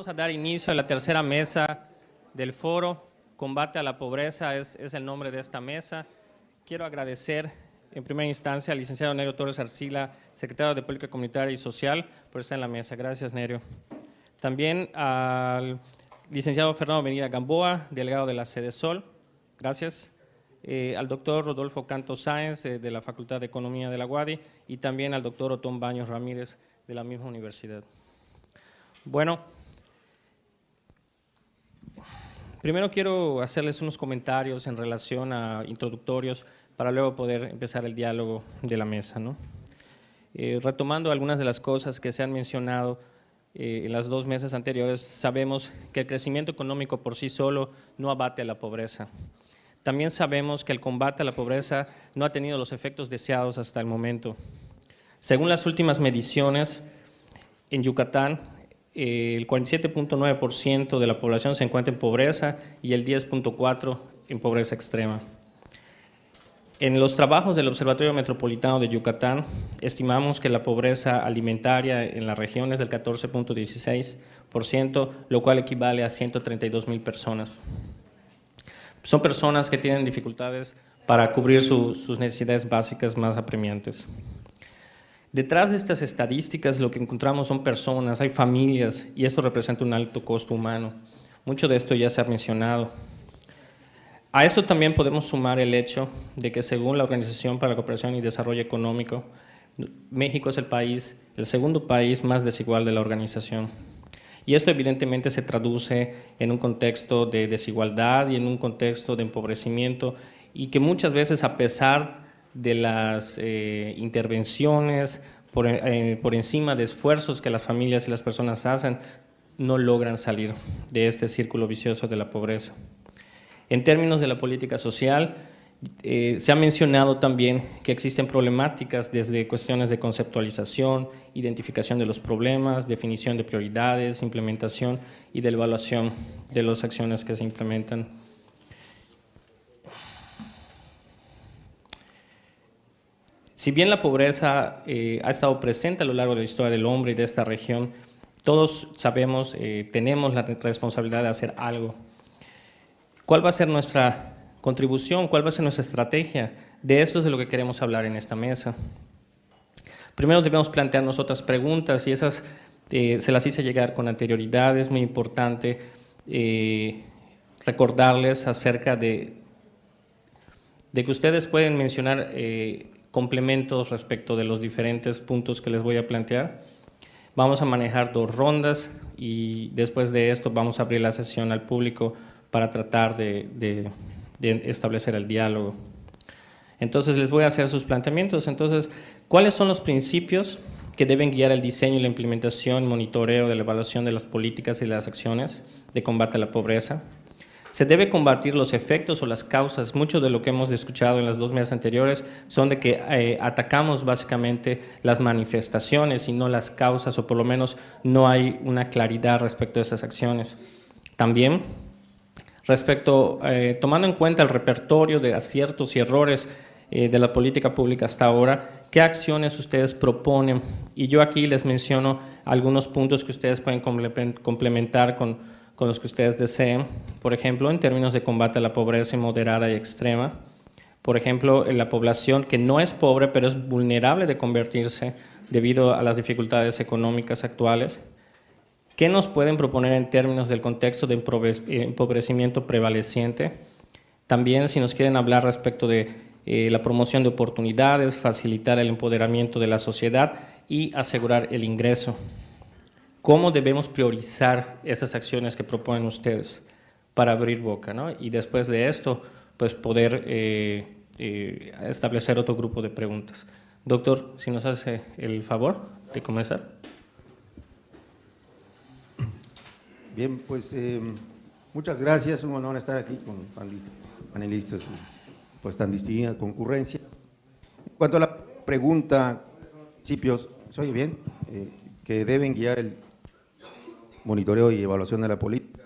Vamos a dar inicio a la tercera mesa del foro. Combate a la pobreza es el nombre de esta mesa. Quiero agradecer en primera instancia al licenciado Nerio Torres Arcila, secretario de Política Comunitaria y Social, por estar en la mesa. Gracias, Nerio. También al licenciado Fernando Venida Gamboa, delegado de la Sede Sol. Gracias. Al doctor Rodolfo Canto Sáenz, de la Facultad de Economía de la UADY, y también al doctor Otón Baños Ramírez, de la misma universidad. Bueno, primero quiero hacerles unos comentarios en relación a introductorios para luego poder empezar el diálogo de la mesa, ¿no? Retomando algunas de las cosas que se han mencionado en las dos mesas anteriores, sabemos que el crecimiento económico por sí solo no abate a la pobreza. También sabemos que el combate a la pobreza no ha tenido los efectos deseados hasta el momento. Según las últimas mediciones, en Yucatán, el 47.9% de la población se encuentra en pobreza y el 10.4% en pobreza extrema. En los trabajos del Observatorio Metropolitano de Yucatán, estimamos que la pobreza alimentaria en la región es del 14.16%, lo cual equivale a 132,000 personas. Son personas que tienen dificultades para cubrir sus necesidades básicas más apremiantes. Detrás de estas estadísticas lo que encontramos son personas, hay familias, y esto representa un alto costo humano. Mucho de esto ya se ha mencionado. A esto también podemos sumar el hecho de que según la Organización para la Cooperación y Desarrollo Económico, México es el segundo país más desigual de la organización. Y esto evidentemente se traduce en un contexto de desigualdad y en un contexto de empobrecimiento, y que muchas veces, a pesar de las intervenciones por encima de esfuerzos que las familias y las personas hacen, no logran salir de este círculo vicioso de la pobreza. En términos de la política social, se ha mencionado también que existen problemáticas desde cuestiones de conceptualización, identificación de los problemas, definición de prioridades, implementación y de evaluación de las acciones que se implementan. Si bien la pobreza ha estado presente a lo largo de la historia del hombre y de esta región, todos sabemos, tenemos la responsabilidad de hacer algo. ¿Cuál va a ser nuestra contribución? ¿Cuál va a ser nuestra estrategia? De esto es de lo que queremos hablar en esta mesa. Primero debemos plantearnos otras preguntas, y esas se las hice llegar con anterioridad. Es muy importante recordarles acerca de que ustedes pueden mencionar complementos respecto de los diferentes puntos que les voy a plantear. Vamos a manejar 2 rondas y después de esto vamos a abrir la sesión al público para tratar de establecer el diálogo. Entonces les voy a hacer sus planteamientos. Entonces, ¿cuáles son los principios que deben guiar el diseño y la implementación, monitoreo de la evaluación de las políticas y las acciones de combate a la pobreza? Se debe combatir los efectos o las causas. Mucho de lo que hemos escuchado en las 2 mesas anteriores son de que atacamos básicamente las manifestaciones y no las causas, o por lo menos no hay una claridad respecto a esas acciones. También, tomando en cuenta el repertorio de aciertos y errores de la política pública hasta ahora, ¿qué acciones ustedes proponen? Y yo aquí les menciono algunos puntos que ustedes pueden complementar con los que ustedes deseen. Por ejemplo, en términos de combate a la pobreza moderada y extrema. Por ejemplo, en la población que no es pobre, pero es vulnerable de convertirse debido a las dificultades económicas actuales. ¿Qué nos pueden proponer en términos del contexto de empobrecimiento prevaleciente? También, si nos quieren hablar respecto de la promoción de oportunidades, facilitar el empoderamiento de la sociedad y asegurar el ingreso. ¿Cómo debemos priorizar esas acciones que proponen ustedes para abrir boca, ¿no? Y después de esto, pues poder establecer otro grupo de preguntas. Doctor, si nos hace el favor de comenzar. Bien, pues muchas gracias, un honor estar aquí con panelistas pues tan distinguida concurrencia. En cuanto a la pregunta, principios, ¿se oye bien? Que deben guiar el monitoreo y evaluación de la política.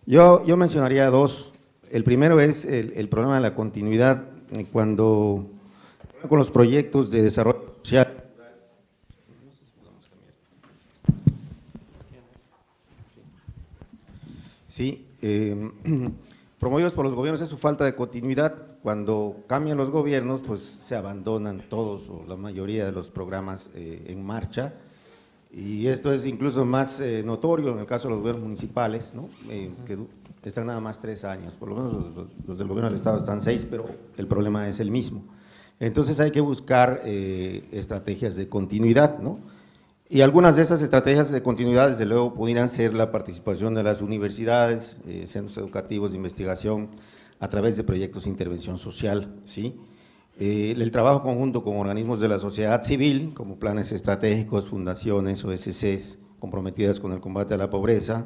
Yo mencionaría 2. El primero es el problema de la continuidad cuando con los proyectos de desarrollo social. ¿sí? Promovidos por los gobiernos es su falta de continuidad. Cuando cambian los gobiernos, pues se abandonan todos o la mayoría de los programas en marcha, y esto es incluso más notorio en el caso de los gobiernos municipales, ¿no? Que están nada más 3 años, por lo menos los del gobierno del Estado están 6, pero el problema es el mismo. Entonces hay que buscar estrategias de continuidad, ¿no? Y algunas de esas estrategias de continuidad, desde luego, pudieran ser la participación de las universidades, centros educativos de investigación, a través de proyectos de intervención social, ¿sí? El trabajo conjunto con organismos de la sociedad civil, como planes estratégicos, fundaciones, OSCs, comprometidas con el combate a la pobreza,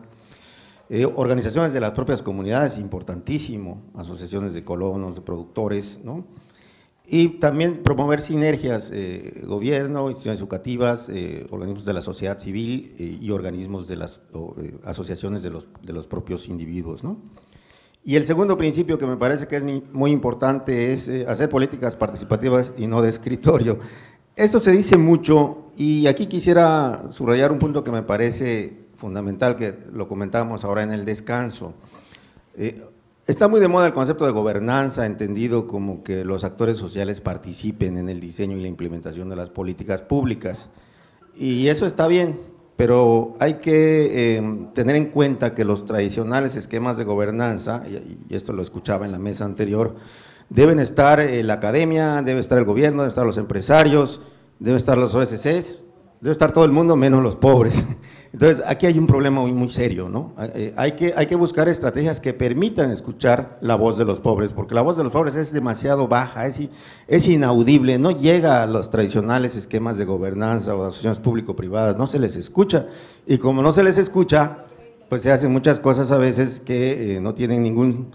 organizaciones de las propias comunidades, importantísimo, asociaciones de colonos, de productores, ¿no? Y también promover sinergias, gobierno, instituciones educativas, organismos de la sociedad civil y organismos de las asociaciones de los propios individuos, ¿no? Y el segundo principio que me parece que es muy importante es hacer políticas participativas y no de escritorio. Esto se dice mucho y aquí quisiera subrayar un punto que me parece fundamental, que lo comentábamos ahora en el descanso. Está muy de moda el concepto de gobernanza, entendido como que los actores sociales participen en el diseño y la implementación de las políticas públicas, y eso está bien, pero hay que tener en cuenta que los tradicionales esquemas de gobernanza, y esto lo escuchaba en la mesa anterior, deben estar la academia, debe estar el gobierno, deben estar los empresarios, deben estar los OSCs, debe estar todo el mundo menos los pobres. Entonces, aquí hay un problema muy serio, ¿no? Hay que buscar estrategias que permitan escuchar la voz de los pobres, porque la voz de los pobres es demasiado baja, es inaudible, no llega a los tradicionales esquemas de gobernanza o de asociaciones público-privadas, no se les escucha, y como no se les escucha, pues se hacen muchas cosas a veces que no tienen ningún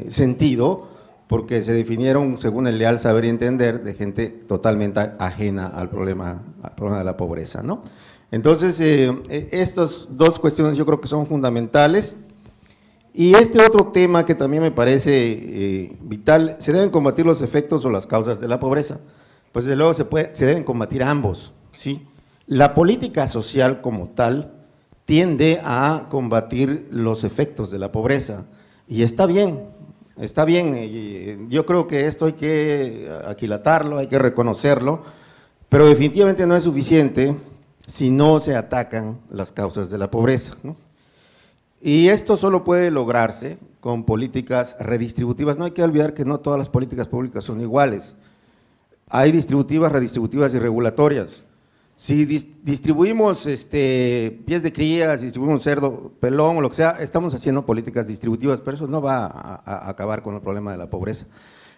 sentido, porque se definieron según el leal saber y entender de gente totalmente ajena al problema de la pobreza, ¿no? Entonces, estas dos cuestiones yo creo que son fundamentales. Y este otro tema que también me parece vital, se deben combatir los efectos o las causas de la pobreza. Pues desde luego se deben combatir ambos, ¿sí? La política social como tal tiende a combatir los efectos de la pobreza, y está bien, yo creo que esto hay que aquilatarlo, hay que reconocerlo, pero definitivamente no es suficiente si no se atacan las causas de la pobreza, ¿no? Y esto solo puede lograrse con políticas redistributivas. No hay que olvidar que no todas las políticas públicas son iguales. Hay distributivas, redistributivas y regulatorias. Si distribuimos pies de cría, si distribuimos cerdo, pelón o lo que sea, estamos haciendo políticas distributivas, pero eso no va a acabar con el problema de la pobreza.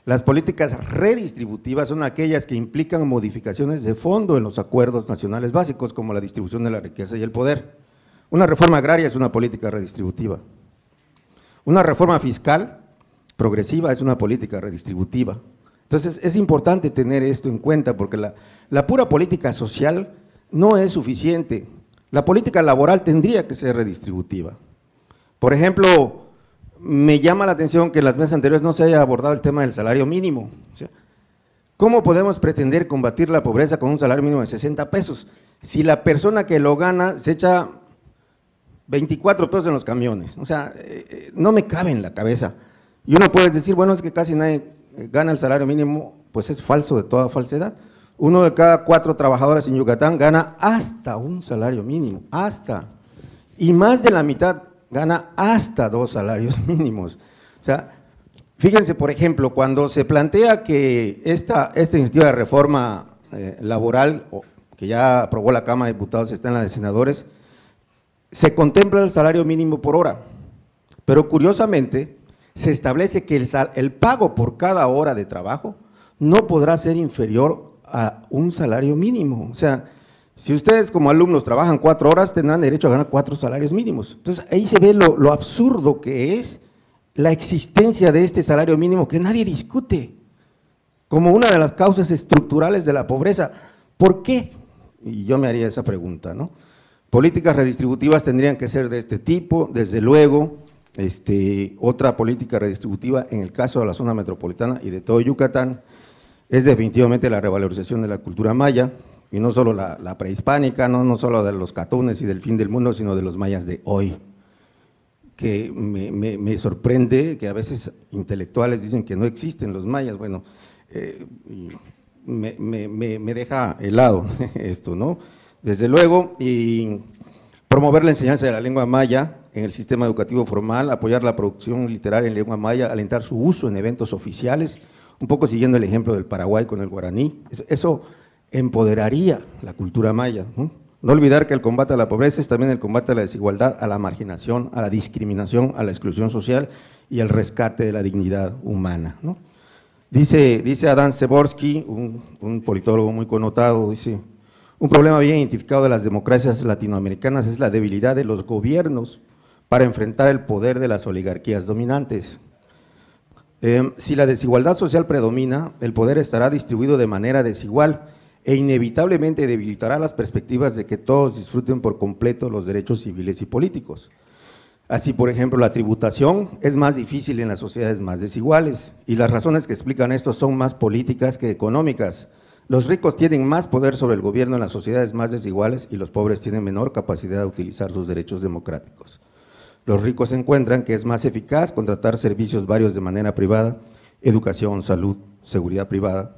Las políticas redistributivas son aquellas que implican modificaciones de fondo en los acuerdos nacionales básicos, como la distribución de la riqueza y el poder. Una reforma agraria es una política redistributiva. Una reforma fiscal progresiva es una política redistributiva. Entonces, es importante tener esto en cuenta, porque la pura política social no es suficiente. La política laboral tendría que ser redistributiva. Por ejemplo, me llama la atención que en las mesas anteriores no se haya abordado el tema del salario mínimo. O sea, ¿cómo podemos pretender combatir la pobreza con un salario mínimo de 60 pesos? Si la persona que lo gana se echa 24 pesos en los camiones, o sea, no me cabe en la cabeza. Y uno puede decir, bueno, es que casi nadie gana el salario mínimo, pues es falso de toda falsedad. 1 de cada 4 trabajadores en Yucatán gana hasta un salario mínimo, y más de la mitad gana hasta 2 salarios mínimos. O sea, fíjense, por ejemplo, cuando se plantea que esta iniciativa de reforma laboral, que ya aprobó la Cámara de Diputados, está en la de Senadores, se contempla el salario mínimo por hora, pero curiosamente se establece que el pago por cada hora de trabajo no podrá ser inferior a un salario mínimo. O sea, si ustedes como alumnos trabajan 4 horas, tendrán derecho a ganar 4 salarios mínimos. Entonces, ahí se ve lo absurdo que es la existencia de este salario mínimo que nadie discute como una de las causas estructurales de la pobreza. ¿Por qué? Y yo me haría esa pregunta, ¿no? Políticas redistributivas tendrían que ser de este tipo, desde luego. Otra política redistributiva en el caso de la zona metropolitana y de todo Yucatán es definitivamente la revalorización de la cultura maya, y no solo la prehispánica, no solo de los catunes y del fin del mundo, sino de los mayas de hoy. que me sorprende que a veces intelectuales dicen que no existen los mayas. Bueno, me deja helado esto, ¿no? Desde luego, y promover la enseñanza de la lengua maya en el sistema educativo formal, apoyar la producción literaria en lengua maya, alentar su uso en eventos oficiales, un poco siguiendo el ejemplo del Paraguay con el guaraní. Eso empoderaría la cultura maya, ¿no? No olvidar que el combate a la pobreza es también el combate a la desigualdad, a la marginación, a la discriminación, a la exclusión social y al rescate de la dignidad humana, ¿no? Dice Adán Przeworski, un politólogo muy connotado, dice: un problema bien identificado de las democracias latinoamericanas es la debilidad de los gobiernos para enfrentar el poder de las oligarquías dominantes. Si la desigualdad social predomina, el poder estará distribuido de manera desigual e inevitablemente debilitará las perspectivas de que todos disfruten por completo los derechos civiles y políticos. Así, por ejemplo, la tributación es más difícil en las sociedades más desiguales, y las razones que explican esto son más políticas que económicas. Los ricos tienen más poder sobre el gobierno en las sociedades más desiguales y los pobres tienen menor capacidad de utilizar sus derechos democráticos. Los ricos encuentran que es más eficaz contratar servicios varios de manera privada, educación, salud, seguridad privada,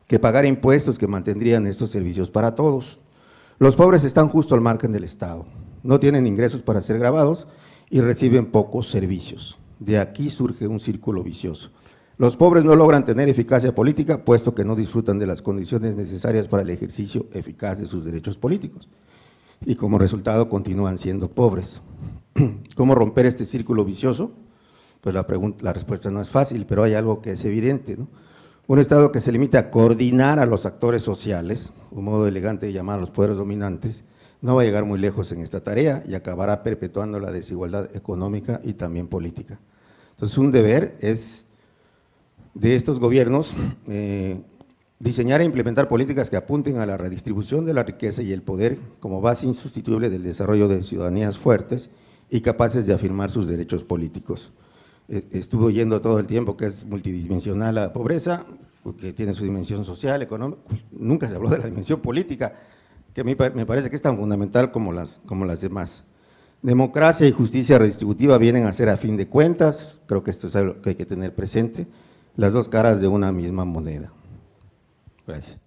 que pagar impuestos que mantendrían estos servicios para todos. Los pobres están justo al margen del Estado, no tienen ingresos para ser grabados y reciben pocos servicios. De aquí surge un círculo vicioso. Los pobres no logran tener eficacia política, puesto que no disfrutan de las condiciones necesarias para el ejercicio eficaz de sus derechos políticos, y como resultado continúan siendo pobres. ¿Cómo romper este círculo vicioso? Pues la respuesta no es fácil, pero hay algo que es evidente, ¿no? Un Estado que se limita a coordinar a los actores sociales, un modo elegante de llamar a los poderes dominantes, no va a llegar muy lejos en esta tarea y acabará perpetuando la desigualdad económica y también política. Entonces, un deber es de estos gobiernos diseñar e implementar políticas que apunten a la redistribución de la riqueza y el poder como base insustituible del desarrollo de ciudadanías fuertes y capaces de afirmar sus derechos políticos. Estuve oyendo todo el tiempo que es multidimensional la pobreza, que tiene su dimensión social, económica. Nunca se habló de la dimensión política, que me parece que es tan fundamental como las demás. Democracia y justicia redistributiva vienen a ser, a fin de cuentas, creo que esto es algo que hay que tener presente, las dos caras de una misma moneda. Gracias.